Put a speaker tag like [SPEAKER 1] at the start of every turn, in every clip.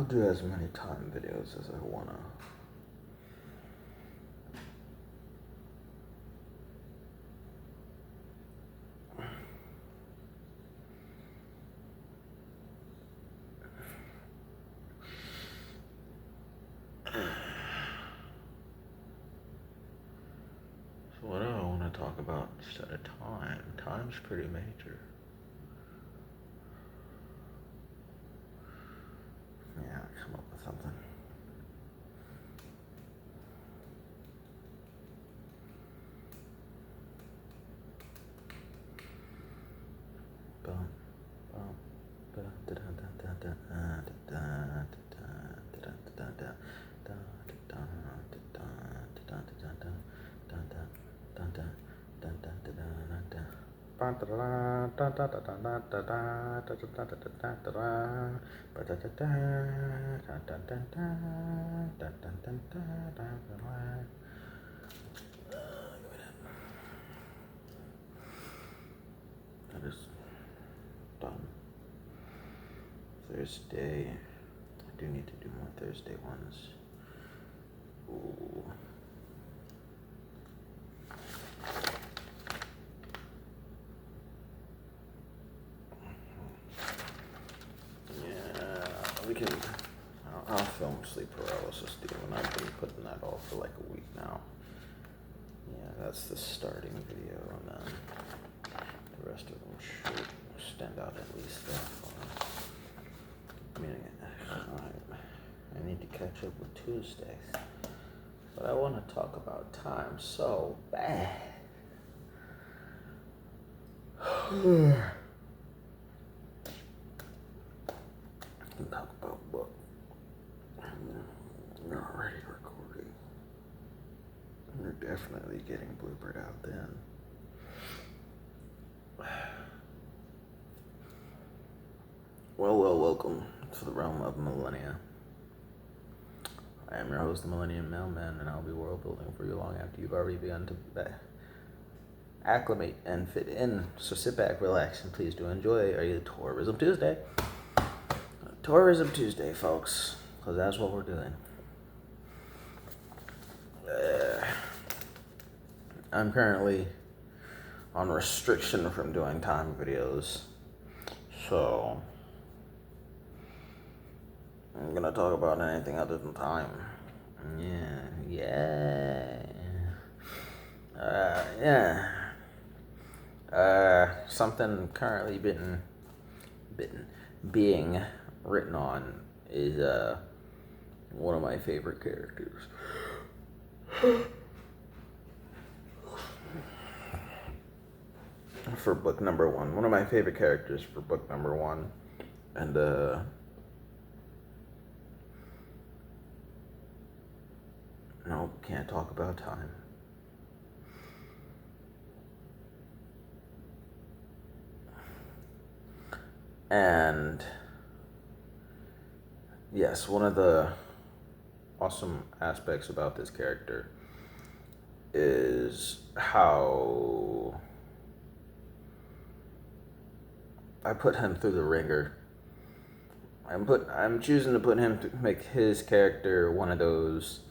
[SPEAKER 1] I'll do as many time videos as I wanna. So what do I want to talk about instead of time? Time's pretty major. Yeah, come up with something. Bum, bum, ba da da da da da da da da da That is done. Thursday. I do need to do more Thursday ones. Ooh. Yeah, we can. I'll film sleep paralysis, dude, and I've been putting that off for like a week now. Yeah, that's the starting video, and then the rest of them should stand out at least that far. Meaning, I need to catch up with Tuesdays, but I want to talk about time so bad. And talk about what we're already recording. We're definitely getting bloopered out then. Well, welcome to the realm of Millenia. I am your host, the NERF, and I'll be world building for you long after you've already begun to acclimate and fit in. So sit back, relax, and please do enjoy our Tourism Tuesday. Tourism Tuesday, folks, because that's what we're doing. I'm currently on restriction from doing time videos, so I'm gonna talk about anything other than time. Something currently being written on is one of my favorite characters. For book number one of my favorite characters for book number one, and no, can't talk about time. And yes, one of the awesome aspects about this character is how I put him through the ringer. I'm choosing to put him to make his character one of those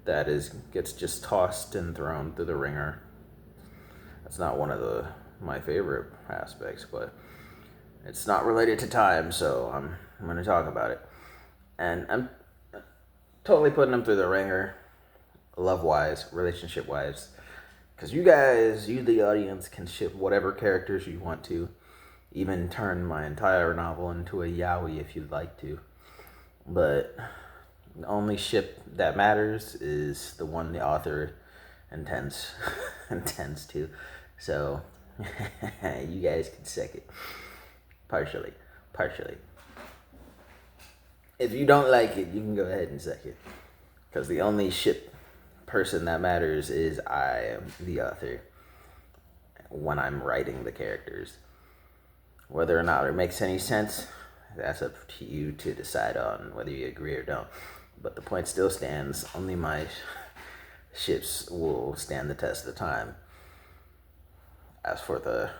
[SPEAKER 1] that gets just tossed and thrown through the ringer. That's not one of my favorite aspects, but it's not related to time, so I'm going to talk about it. And I'm totally putting him through the ringer, love-wise, relationship-wise, because you the audience, can ship whatever characters you want to. Even turn my entire novel into a yaoi if you'd like to. But the only ship that matters is the one the author intends to. So you guys can suck it. Partially. If you don't like it, you can go ahead and suck it. Because the only ship person that matters is I am the author when I'm writing the characters. Whether or not it makes any sense, that's up to you to decide on whether you agree or don't. But the point still stands. Only my ships will stand the test of time. As for the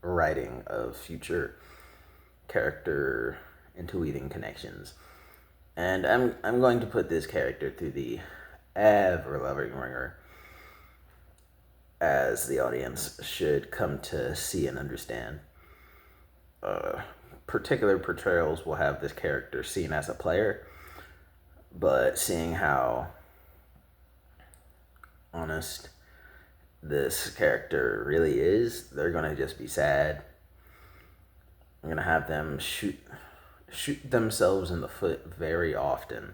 [SPEAKER 1] writing of future character interweaving connections. And I'm going to put this character through the ever-loving ringer, as the audience should come to see and understand. Particular portrayals will have this character seen as a player, but seeing how honest this character really is, they're gonna just be sad. I'm gonna have them shoot themselves in the foot very often,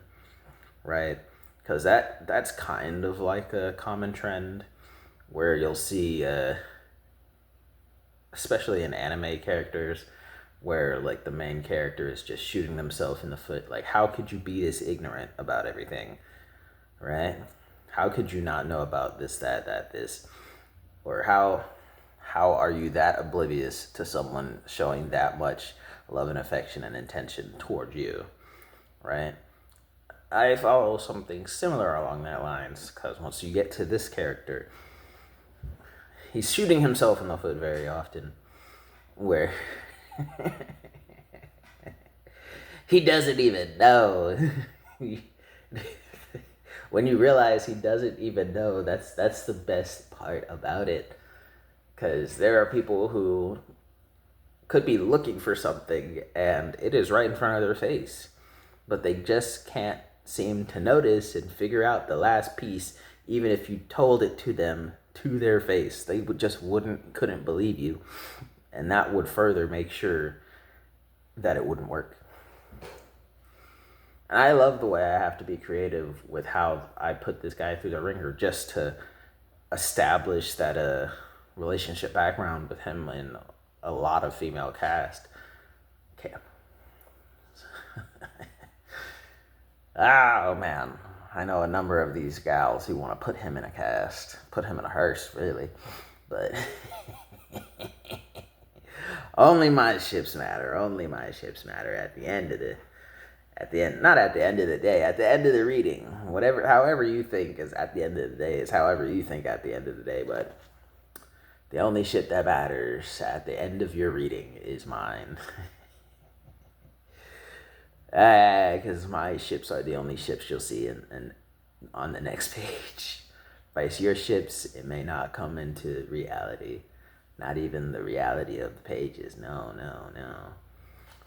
[SPEAKER 1] right? Because that's kind of like a common trend where you'll see, especially in anime characters, where like the main character is just shooting themselves in the foot. Like, how could you be this ignorant about everything, right? How could you not know about this, that, this? Or how are you that oblivious to someone showing that much love and affection and intention toward you, right? I follow something similar along that lines, because once you get to this character, he's shooting himself in the foot very often, where he doesn't even know. When you realize he doesn't even know, that's the best part about it. Because there are people who could be looking for something and it is right in front of their face, but they just can't seem to notice and figure out the last piece. Even if you told it to them to their face, they couldn't believe you, and that would further make sure that it wouldn't work. And I love the way I have to be creative with how I put this guy through the ringer, just to establish that relationship background with him in a lot of female cast. Okay. Oh man, I know a number of these gals who want to put him in a cast, put him in a hearse, really, but only my ships matter. Only my ships matter at the end of the not at the end of the day, at the end of the reading. However you think is at the end of the day is however you think at the end of the day, but the only ship that matters at the end of your reading is mine. Because my ships are the only ships you'll see in on the next page. Vice your ships, it may not come into reality. Not even the reality of the pages. No.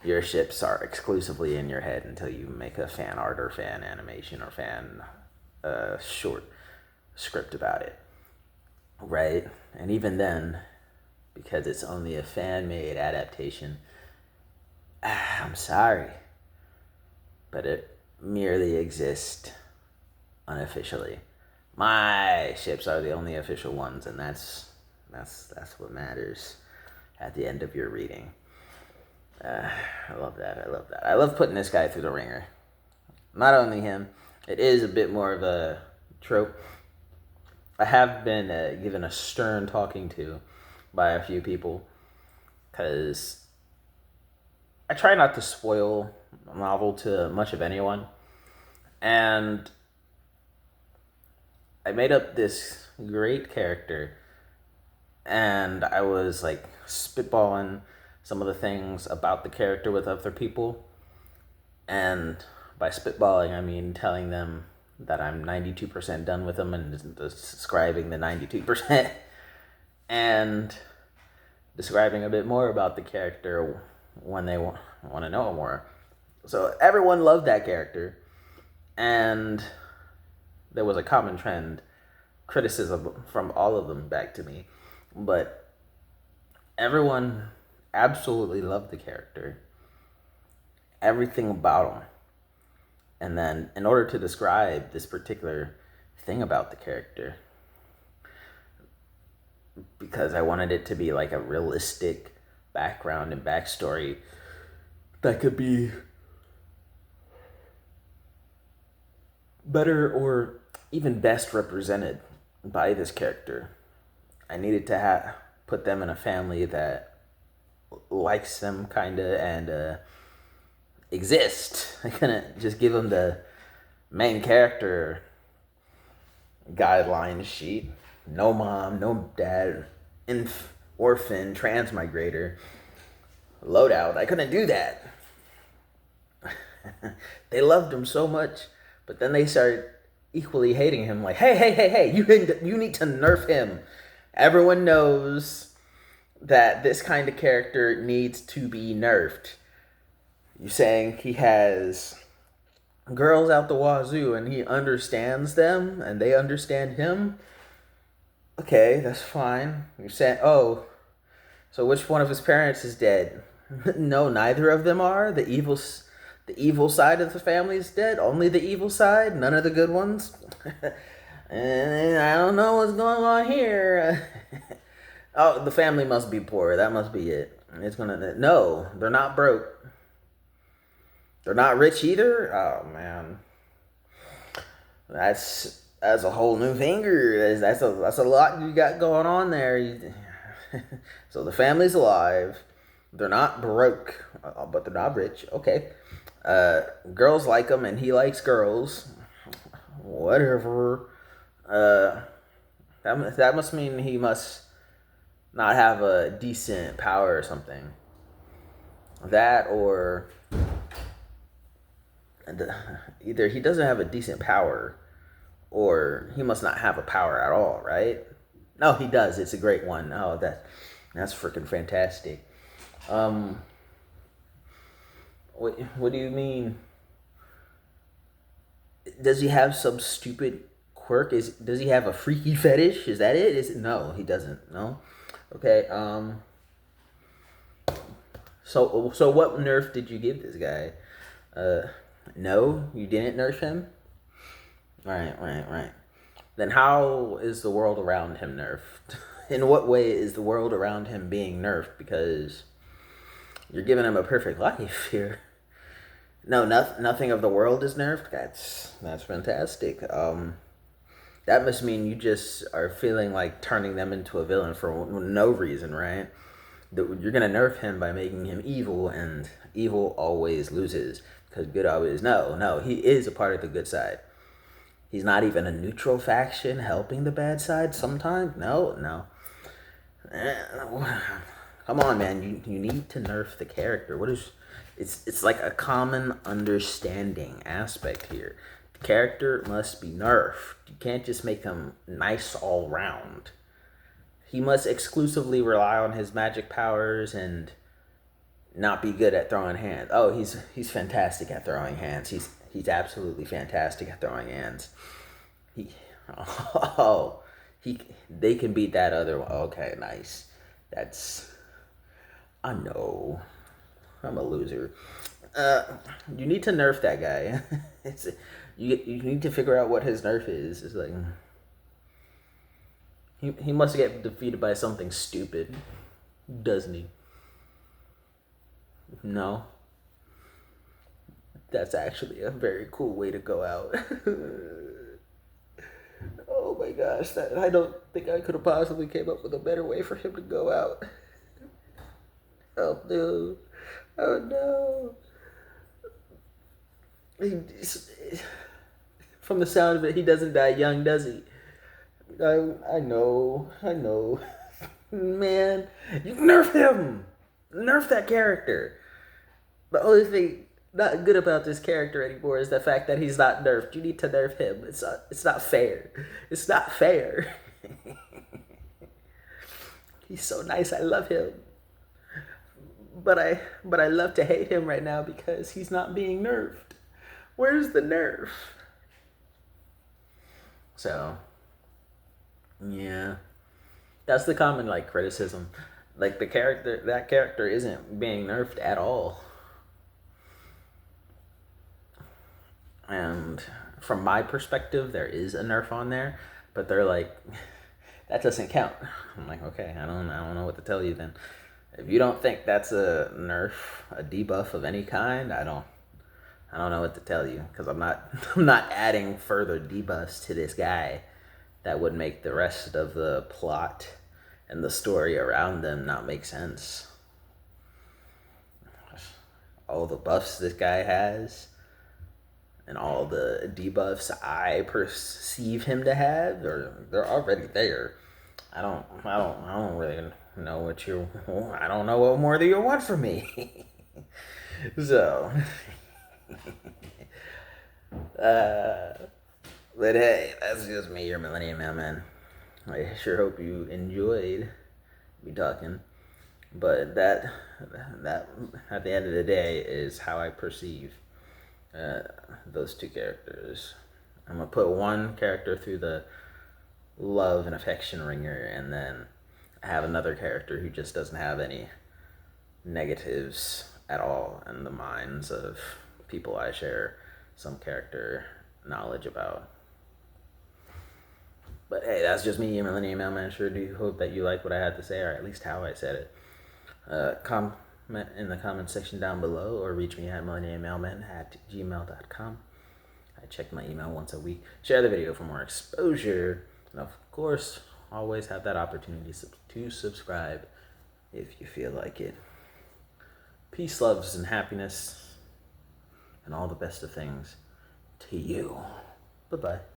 [SPEAKER 1] Your ships are exclusively in your head until you make a fan art or fan animation or fan short script about it, right? And even then, because it's only a fan-made adaptation, I'm sorry, but it merely exists unofficially. My ships are the only official ones, and that's what matters at the end of your reading. I love that. I love putting this guy through the ringer. Not only him, it is a bit more of a trope. I have been given a stern talking to by a few people, because I try not to spoil a novel to much of anyone. And I made up this great character, and I was like spitballing some of the things about the character with other people. And by spitballing, I mean telling them that I'm 92% done with them and describing the 92% and describing a bit more about the character when they want to know more. So everyone loved that character, and there was a common trend, criticism from all of them back to me, but everyone absolutely loved the character, everything about him. And then in order to describe this particular thing about the character, because I wanted it to be like a realistic background and backstory that could be better or even best represented by this character, I needed to put them in a family that likes them kinda and exist. I couldn't just give them the main character guideline sheet. No mom, no dad, orphan, transmigrator, loadout. I couldn't do that. They loved him so much, but then they started equally hating him. Like, hey, you need to nerf him. Everyone knows that this kind of character needs to be nerfed. You saying he has girls out the wazoo and he understands them and they understand him? Okay, that's fine. You're saying, oh, so which one of his parents is dead? No, neither of them are. The evil side of the family is dead. Only the evil side. None of the good ones. And I don't know what's going on here. Oh, the family must be poor. That must be it. No, they're not broke. They're not rich either. Oh man, that's a whole new finger. That's a lot you got going on there. So the family's alive. They're not broke, but they're not rich. Okay. Girls like him, and he likes girls. Whatever. That must mean he must not have a decent power or something. That or either he doesn't have a decent power, or he must not have a power at all, right? No, he does. It's a great one. Oh, that's freaking fantastic. What do you mean? Does he have some stupid quirk? Does he have a freaky fetish? Is that it? No, he doesn't. No. Okay. So what nerf did you give this guy? No, you didn't nerf him. Right. Then how is the world around him nerfed? In what way is the world around him being nerfed? Because you're giving him a perfect life here. No, nothing of the world is nerfed. That's fantastic. That must mean you just are feeling like turning them into a villain for no reason, right? You're gonna nerf him by making him evil, and evil always loses because good always. No, he is a part of the good side. He's not even a neutral faction helping the bad side sometimes. No. Come on, man. You need to nerf the character. It's like a common understanding aspect here. The character must be nerfed. You can't just make him nice all round. He must exclusively rely on his magic powers and not be good at throwing hands. Oh, he's fantastic at throwing hands. He's absolutely fantastic at throwing hands. They can beat that other one. Okay, nice. I know. I'm a loser. You need to nerf that guy. You need to figure out what his nerf is. It's like he must get defeated by something stupid, doesn't he? No. That's actually a very cool way to go out. Oh my gosh, I don't think I could have possibly came up with a better way for him to go out. Oh no. From the sound of it, he doesn't die young, does he? I know. Man, you nerf him! Nerf that character! The only thing not good about this character anymore is the fact that he's not nerfed. You need to nerf him. It's not fair. It's not fair. He's so nice. I love him. But I love to hate him right now because he's not being nerfed. Where's the nerf? So, yeah. That's the common criticism. That character isn't being nerfed at all. And from my perspective, there is a nerf on there, but they're like, that doesn't count. I'm like, okay, I don't know what to tell you then. If you don't think that's a nerf, a debuff of any kind, I don't know what to tell you, because I'm not adding further debuffs to this guy that would make the rest of the plot and the story around them not make sense. All the buffs this guy has and all the debuffs I perceive him to have, they're already there. I don't really know I don't know what more do you want from me. So But hey, that's just me, your Millennium Mailman. I sure hope you enjoyed me talking. But that at the end of the day is how I perceive those two characters. I'm gonna put one character through the love and affection ringer, and then I have another character who just doesn't have any negatives at all in the minds of people I share some character knowledge about. But hey, that's just me, your Millennium Mailman. I sure do hope that you like what I had to say, or at least how I said it. Comment in the comment section down below, or reach me at MILLENIAmailmen@gmail.com. I check my email once a week. Share the video for more exposure. And of course, always have that opportunity to subscribe if you feel like it. Peace, loves, and happiness, and all the best of things to you. Bye-bye.